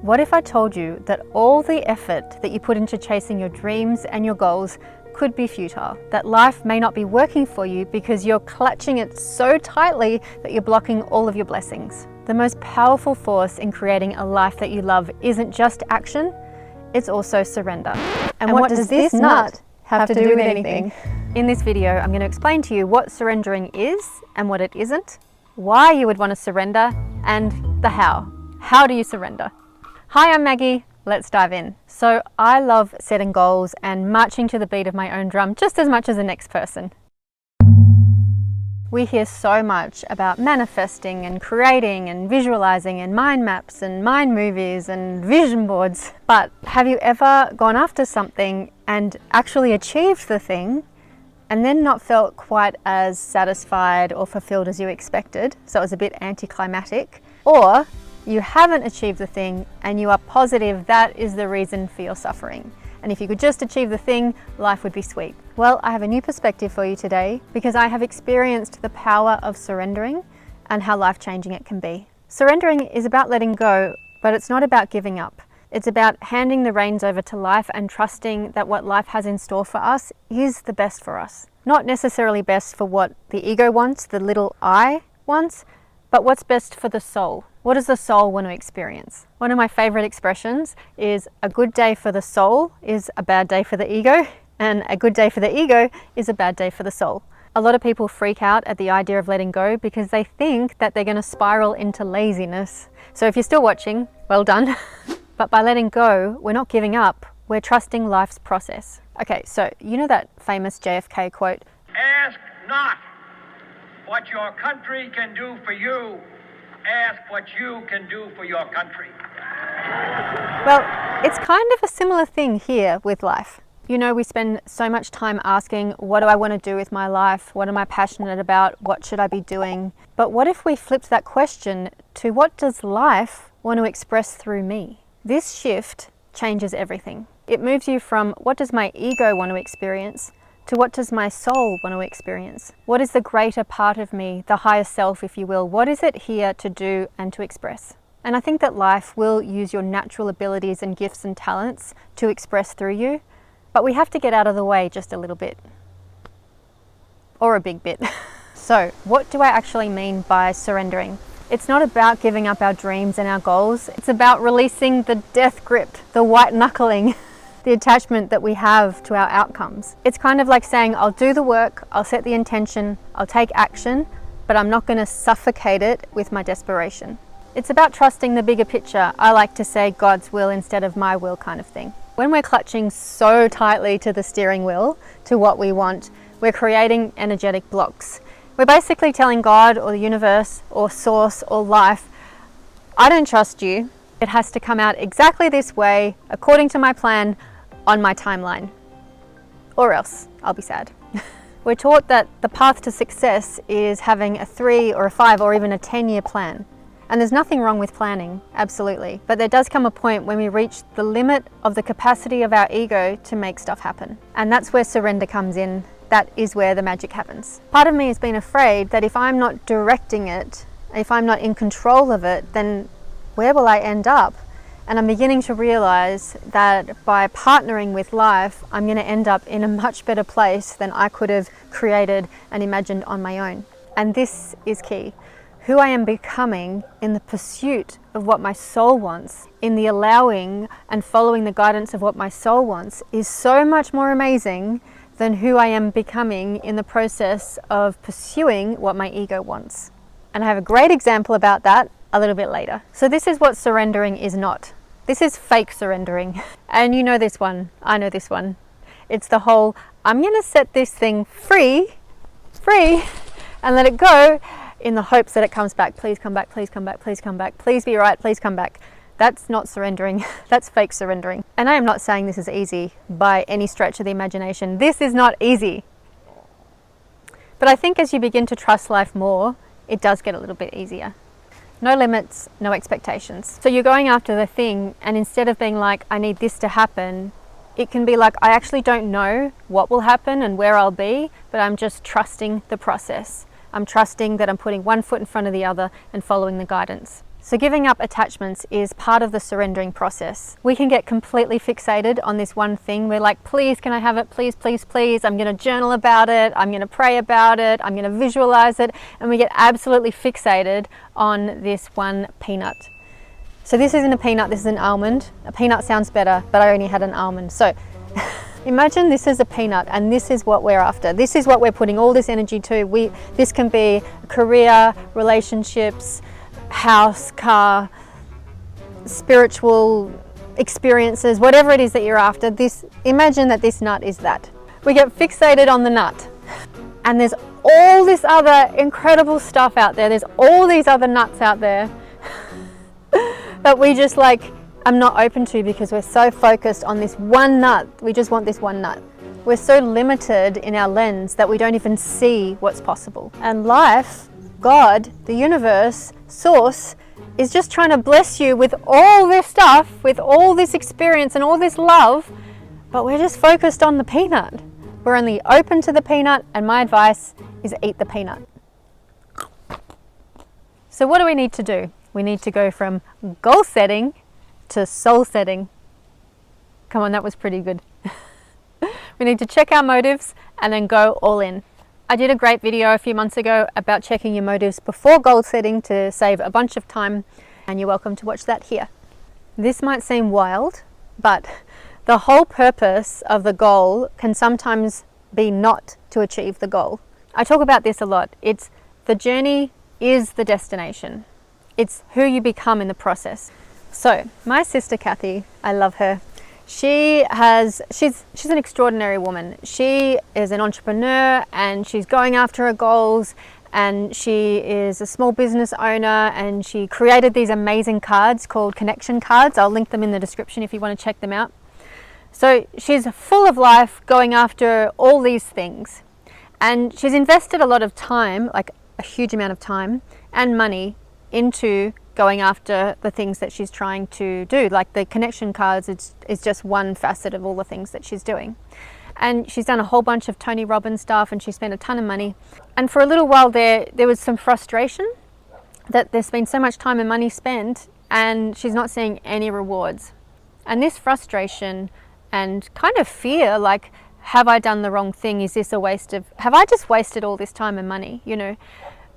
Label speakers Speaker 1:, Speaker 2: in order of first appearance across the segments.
Speaker 1: What if I told you that all the effort that you put into chasing your dreams and your goals could be futile? That life may not be working for you because you're clutching it so tightly that you're blocking all of your blessings. The most powerful force in creating a life that you love isn't just action, it's also surrender. And what does this nut have to do with anything? In this video, I'm going to explain to you what surrendering is and what it isn't, why you would want to surrender, and the how. How do you surrender? Hi, I'm Maggie. Let's dive in. So I love setting goals and marching to the beat of my own drum just as much as the next person. We hear so much about manifesting and creating and visualizing and mind maps and mind movies and vision boards. But have you ever gone after something and actually achieved the thing and then not felt quite as satisfied or fulfilled as you expected? So it was a bit anticlimactic. Or you haven't achieved the thing and you are positive that is the reason for your suffering. And if you could just achieve the thing, life would be sweet. Well, I have a new perspective for you today because I have experienced the power of surrendering and how life-changing it can be. Surrendering is about letting go, but it's not about giving up. It's about handing the reins over to life and trusting that what life has in store for us is the best for us. Not necessarily best for what the ego wants, the little I wants, but what's best for the soul. What does the soul want to experience? One of my favorite expressions is a good day for the soul is a bad day for the ego, and a good day for the ego is a bad day for the soul. A lot of people freak out at the idea of letting go because they think that they're going to spiral into laziness. So if you're still watching, well done. But by letting go, we're not giving up, we're trusting life's process. Okay, so you know that famous JFK quote?
Speaker 2: Ask not what your country can do for you. Ask what you can do for your country.
Speaker 1: Well, it's kind of a similar thing here with life. You know, we spend so much time asking, what do I want to do with my life? What am I passionate about? What should I be doing? But what if we flipped that question to what does life want to express through me? This shift changes everything. It moves you from what does my ego want to experience to what does my soul want to experience? What is the greater part of me, the higher self, if you will? What is it here to do and to express? And I think that life will use your natural abilities and gifts and talents to express through you, but we have to get out of the way just a little bit. Or a big bit. So, what do I actually mean by surrendering? It's not about giving up our dreams and our goals. It's about releasing the death grip, the white knuckling, the attachment that we have to our outcomes. It's kind of like saying, I'll do the work, I'll set the intention, I'll take action, but I'm not going to suffocate it with my desperation. It's about trusting the bigger picture. I like to say God's will instead of my will kind of thing. When we're clutching so tightly to the steering wheel, to what we want, we're creating energetic blocks. We're basically telling God or the universe or source or life, I don't trust you. It has to come out exactly this way, according to my plan, on my timeline, or else I'll be sad. We're taught that the path to success is having a 3 or a 5 or even a 10-year plan. And there's nothing wrong with planning, absolutely. But there does come a point when we reach the limit of the capacity of our ego to make stuff happen. And that's where surrender comes in. That is where the magic happens. Part of me has been afraid that if I'm not directing it, if I'm not in control of it, then where will I end up? And I'm beginning to realize that by partnering with life, I'm going to end up in a much better place than I could have created and imagined on my own. And this is key. Who I am becoming in the pursuit of what my soul wants, in the allowing and following the guidance of what my soul wants, is so much more amazing than who I am becoming in the process of pursuing what my ego wants. And I have a great example about that a little bit later. So this is what surrendering is not. This is fake surrendering. And you know this one, I know this one. It's the whole, I'm gonna set this thing free, and let it go in the hopes that it comes back. Please come back, please come back, please come back. Please be right, please come back. That's not surrendering, that's fake surrendering. And I am not saying this is easy by any stretch of the imagination. This is not easy. But I think as you begin to trust life more, it does get a little bit easier. No limits, no expectations. So you're going after the thing, and instead of being like, I need this to happen, it can be like, I actually don't know what will happen and where I'll be, but I'm just trusting the process. I'm trusting that I'm putting one foot in front of the other and following the guidance. So giving up attachments is part of the surrendering process. We can get completely fixated on this one thing. We're like, please, can I have it? Please, please, please. I'm going to journal about it. I'm going to pray about it. I'm going to visualize it. And we get absolutely fixated on this one peanut. So this isn't a peanut, this is an almond. A peanut sounds better, but I only had an almond. So imagine this is a peanut and this is what we're after. This is what we're putting all this energy to. This can be career, relationships, house, car, spiritual experiences, whatever it is that you're after. Imagine that this nut is that. We get fixated on the nut. And there's all this other incredible stuff out there. There's all these other nuts out there that we just I'm not open to because we're so focused on this one nut. We just want this one nut. We're so limited in our lens that we don't even see what's possible. And life, God, the universe, source, is just trying to bless you with all this stuff, with all this experience and all this love, but we're just focused on the peanut. We're only open to the peanut, and my advice is eat the peanut. So what do we need to do? We need to go from goal setting to soul setting. Come on, that was pretty good. We need to check our motives and then go all in. I did a great video a few months ago about checking your motives before goal setting to save a bunch of time, and you're welcome to watch that here. This might seem wild, but the whole purpose of the goal can sometimes be not to achieve the goal. I talk about this a lot. It's the journey is the destination. It's who you become in the process. So my sister Cathy, I love her. She's an extraordinary woman. She is an entrepreneur and she's going after her goals, and she is a small business owner, and she created these amazing cards called connection cards. I'll link them in the description if you want to check them out. So she's full of life, going after all these things, and she's invested a lot of time, like a huge amount of time and money, into going after the things that she's trying to do. Like the connection cards is just one facet of all the things that she's doing. And she's done a whole bunch of Tony Robbins stuff, and she spent a ton of money. And for a little while there was some frustration that there's been so much time and money spent and she's not seeing any rewards. And this frustration and kind of fear, like, have I done the wrong thing? Is this have I just wasted all this time and money,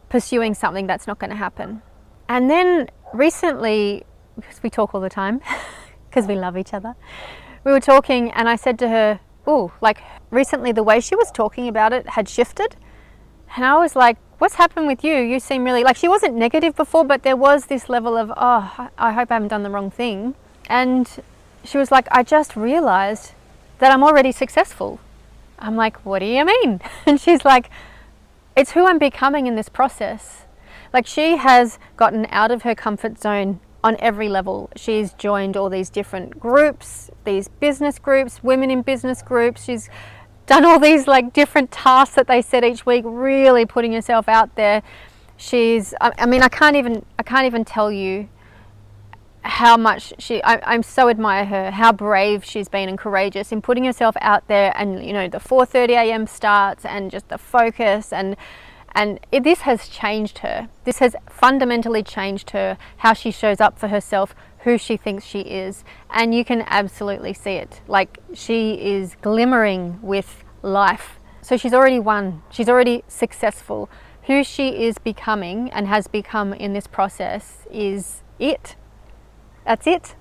Speaker 1: pursuing something that's not going to happen? And then recently, because we talk all the time, because we love each other, we were talking and I said to her, recently the way she was talking about it had shifted. And I was like, what's happened with you? You seem really, she wasn't negative before, but there was this level of, I hope I haven't done the wrong thing. And she was like, I just realized that I'm already successful. I'm like, what do you mean? And she's like, it's who I'm becoming in this process. She has gotten out of her comfort zone on every level. She's joined all these different groups, these business groups, women in business groups. She's done all these different tasks that they set each week, really putting herself out there. I can't even tell you how much I so admire her, how brave she's been and courageous in putting herself out there, and the 4:30 a.m. starts and just the focus, and this has changed her. This has fundamentally changed her, how she shows up for herself, who she thinks she is. And you can absolutely see it. She is glimmering with life. So she's already won. She's already successful. Who she is becoming and has become in this process is it. That's it.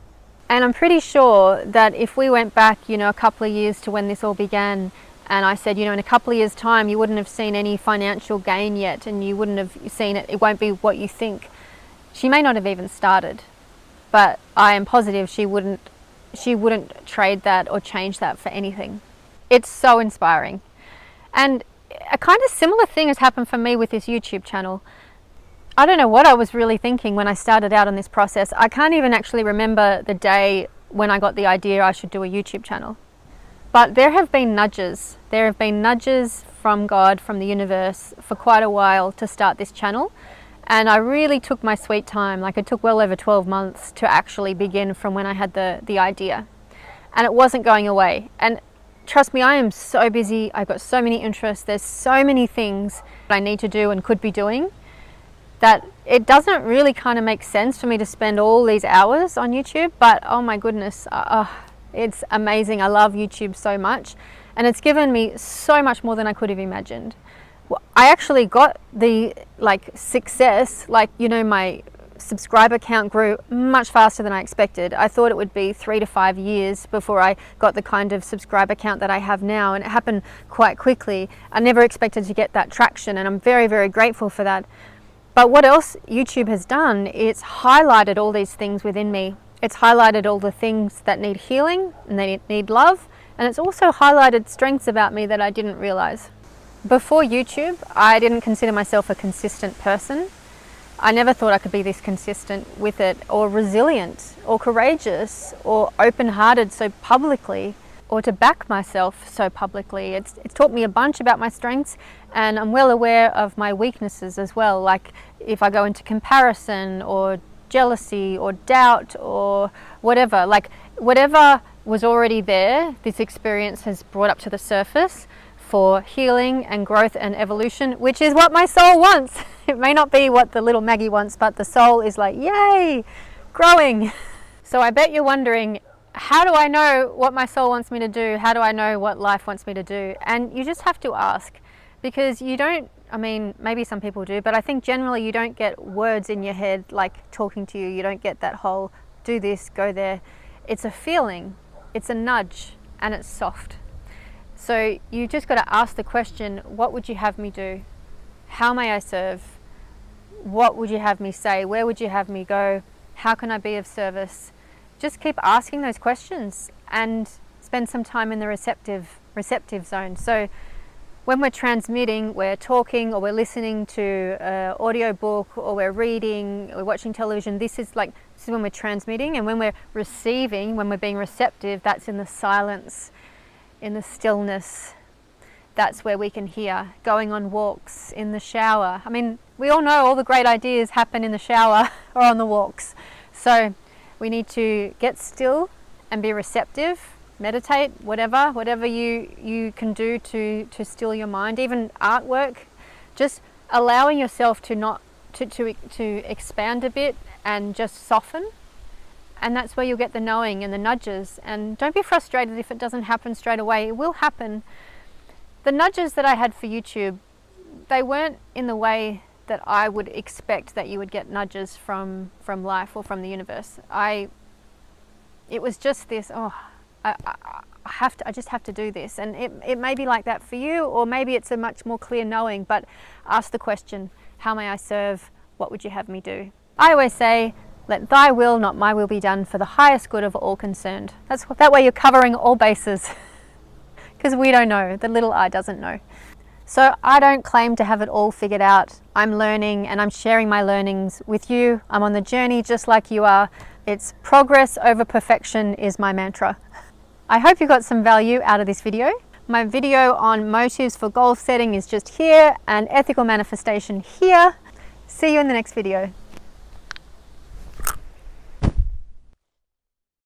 Speaker 1: And I'm pretty sure that if we went back, a couple of years to when this all began, and I said, in a couple of years' time, you wouldn't have seen any financial gain yet, and you wouldn't have seen it. It won't be what you think. She may not have even started, but I am positive she wouldn't trade that or change that for anything. It's so inspiring. And a kind of similar thing has happened for me with this YouTube channel. I don't know what I was really thinking when I started out on this process. I can't even actually remember the day when I got the idea I should do a YouTube channel. But there have been nudges. There have been nudges from God, from the universe, for quite a while to start this channel. And I really took my sweet time. It took well over 12 months to actually begin from when I had the idea. And it wasn't going away. And trust me, I am so busy. I've got so many interests. There's so many things I need to do and could be doing. that it doesn't really kind of make sense for me to spend all these hours on YouTube, but oh my goodness, it's amazing. I love YouTube so much, and it's given me so much more than I could have imagined. I actually got the success, my subscriber count grew much faster than I expected. I thought it would be 3 to 5 years before I got the kind of subscriber count that I have now, and it happened quite quickly. I never expected to get that traction, and I'm very, very grateful for that. But what else YouTube has done, it's highlighted all these things within me. It's highlighted all the things that need healing and they need love, and it's also highlighted strengths about me that I didn't realize. Before YouTube, I didn't consider myself a consistent person. I never thought I could be this consistent with it, or resilient, or courageous, or open-hearted so publicly, or to back myself so publicly. It's taught me a bunch about my strengths, and I'm well aware of my weaknesses as well, like if I go into comparison or jealousy or doubt or whatever. Whatever was already there, this experience has brought up to the surface for healing and growth and evolution, which is what my soul wants. It may not be what the little Maggie wants, but the soul is like, yay, growing. So I bet you're wondering, how do I know what my soul wants me to do? How do I know what life wants me to do? And you just have to ask, because you don't, maybe some people do, but I think generally you don't get words in your head like talking to you. You don't get that whole do this, go there. It's a feeling, it's a nudge, and it's soft. So you just got to ask the question, what would you have me do? How may I serve? What would you have me say? Where would you have me go? How can I be of service? Just keep asking those questions and spend some time in the receptive zone. So when we're transmitting, we're talking, or we're listening to an audio book, or we're reading, or we're watching television, this is when we're transmitting. And when we're receiving, when we're being receptive, that's in the silence, in the stillness. That's where we can hear. Going on walks, in the shower. We all know all the great ideas happen in the shower or on the walks. So we need to get still and be receptive, meditate, whatever you can do to still your mind. Even artwork, just allowing yourself to expand a bit and just soften. And that's where you'll get the knowing and the nudges. And don't be frustrated if it doesn't happen straight away. It will happen. The nudges that I had for YouTube, they weren't in the way that I would expect that you would get nudges from life or from the universe. It was just this, I just have to do this. And it may be like that for you, or maybe it's a much more clear knowing, but ask the question, how may I serve? What would you have me do? I always say, let thy will, not my will, be done for the highest good of all concerned. That way you're covering all bases, because we don't know, the little I doesn't know. So I don't claim to have it all figured out. I'm learning, and I'm sharing my learnings with you. I'm on the journey just like you are. It's progress over perfection is my mantra. I hope you got some value out of this video. My video on motives for goal setting is just here, and ethical manifestation here. See you in the next video.